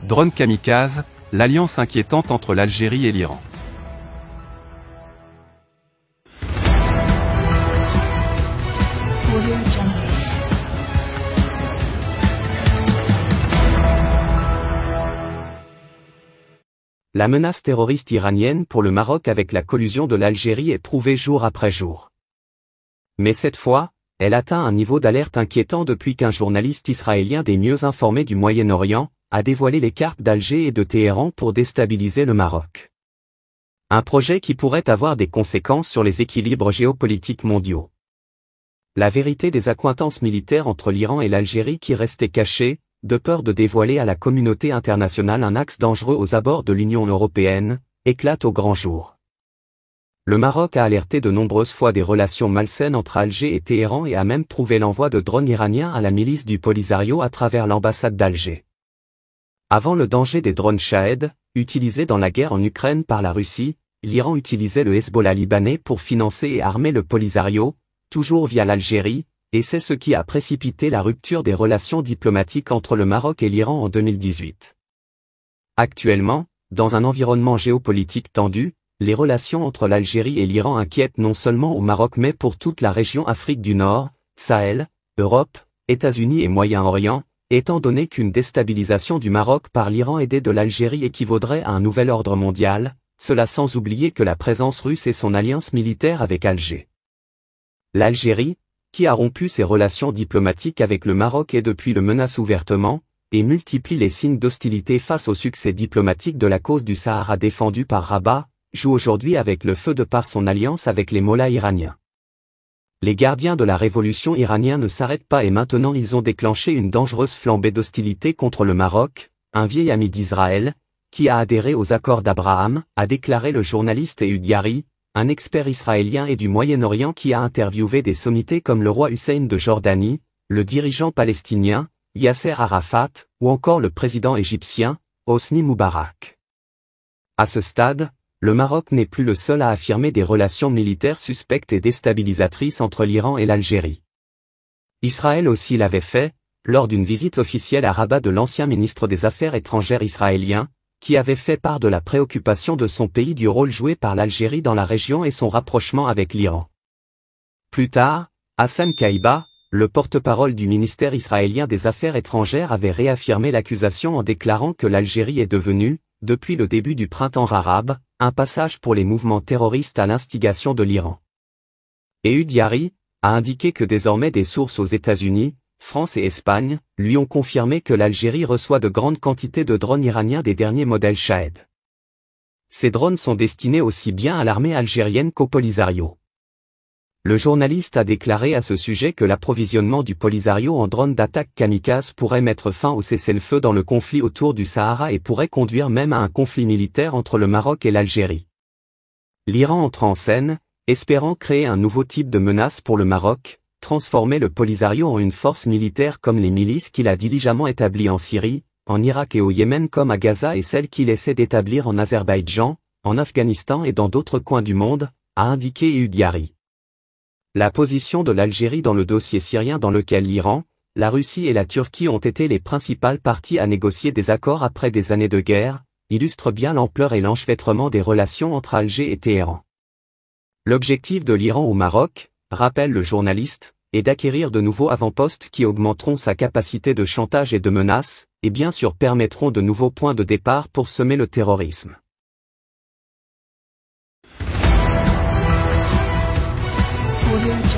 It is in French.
Drone kamikaze, l'alliance inquiétante entre l'Algérie et l'Iran. La menace terroriste iranienne pour le Maroc avec la collusion de l'Algérie est prouvée jour après jour. Mais cette fois, elle atteint un niveau d'alerte inquiétant depuis qu'un journaliste israélien des mieux informés du Moyen-Orient a dévoilé les cartes d'Alger et de Téhéran pour déstabiliser le Maroc. Un projet qui pourrait avoir des conséquences sur les équilibres géopolitiques mondiaux. La vérité des accointances militaires entre l'Iran et l'Algérie qui restaient cachées, de peur de dévoiler à la communauté internationale un axe dangereux aux abords de l'Union européenne, éclate au grand jour. Le Maroc a alerté de nombreuses fois des relations malsaines entre Alger et Téhéran et a même prouvé l'envoi de drones iraniens à la milice du Polisario à travers l'ambassade d'Alger. Avant le danger des drones Shahed, utilisés dans la guerre en Ukraine par la Russie, l'Iran utilisait le Hezbollah libanais pour financer et armer le Polisario, toujours via l'Algérie, et c'est ce qui a précipité la rupture des relations diplomatiques entre le Maroc et l'Iran en 2018. Actuellement, dans un environnement géopolitique tendu, les relations entre l'Algérie et l'Iran inquiètent non seulement au Maroc mais pour toute la région Afrique du Nord, Sahel, Europe, États-Unis et Moyen-Orient, étant donné qu'une déstabilisation du Maroc par l'Iran aidé de l'Algérie équivaudrait à un nouvel ordre mondial, cela sans oublier que la présence russe et son alliance militaire avec Alger. L'Algérie, qui a rompu ses relations diplomatiques avec le Maroc et depuis le menace ouvertement, et multiplie les signes d'hostilité face au succès diplomatique de la cause du Sahara défendue par Rabat, joue aujourd'hui avec le feu de par son alliance avec les mollahs iraniens. Les gardiens de la révolution iranienne ne s'arrêtent pas et maintenant ils ont déclenché une dangereuse flambée d'hostilité contre le Maroc, un vieil ami d'Israël, qui a adhéré aux accords d'Abraham, a déclaré le journaliste Ehud Yari, un expert israélien et du Moyen-Orient qui a interviewé des sommités comme le roi Hussein de Jordanie, le dirigeant palestinien, Yasser Arafat, ou encore le président égyptien, Hosni Moubarak. À ce stade, le Maroc n'est plus le seul à affirmer des relations militaires suspectes et déstabilisatrices entre l'Iran et l'Algérie. Israël aussi l'avait fait, lors d'une visite officielle à Rabat de l'ancien ministre des Affaires étrangères israélien, qui avait fait part de la préoccupation de son pays du rôle joué par l'Algérie dans la région et son rapprochement avec l'Iran. Plus tard, Hassan Kaiba, le porte-parole du ministère israélien des Affaires étrangères avait réaffirmé l'accusation en déclarant que l'Algérie est devenue, depuis le début du printemps arabe, un passage pour les mouvements terroristes à l'instigation de l'Iran. Ehud Yari a indiqué que désormais des sources aux États-Unis, France et Espagne, lui ont confirmé que l'Algérie reçoit de grandes quantités de drones iraniens des derniers modèles Shahed. Ces drones sont destinés aussi bien à l'armée algérienne qu'au Polisario. Le journaliste a déclaré à ce sujet que l'approvisionnement du Polisario en drones d'attaque kamikaze pourrait mettre fin au cessez-le-feu dans le conflit autour du Sahara et pourrait conduire même à un conflit militaire entre le Maroc et l'Algérie. L'Iran entre en scène, espérant créer un nouveau type de menace pour le Maroc, transformer le Polisario en une force militaire comme les milices qu'il a diligemment établies en Syrie, en Irak et au Yémen comme à Gaza et celles qu'il essaie d'établir en Azerbaïdjan, en Afghanistan et dans d'autres coins du monde, a indiqué Ehud Yari. La position de l'Algérie dans le dossier syrien dans lequel l'Iran, la Russie et la Turquie ont été les principales parties à négocier des accords après des années de guerre, illustre bien l'ampleur et l'enchevêtrement des relations entre Alger et Téhéran. L'objectif de l'Iran au Maroc, rappelle le journaliste, est d'acquérir de nouveaux avant-postes qui augmenteront sa capacité de chantage et de menace, et bien sûr permettront de nouveaux points de départ pour semer le terrorisme. Audio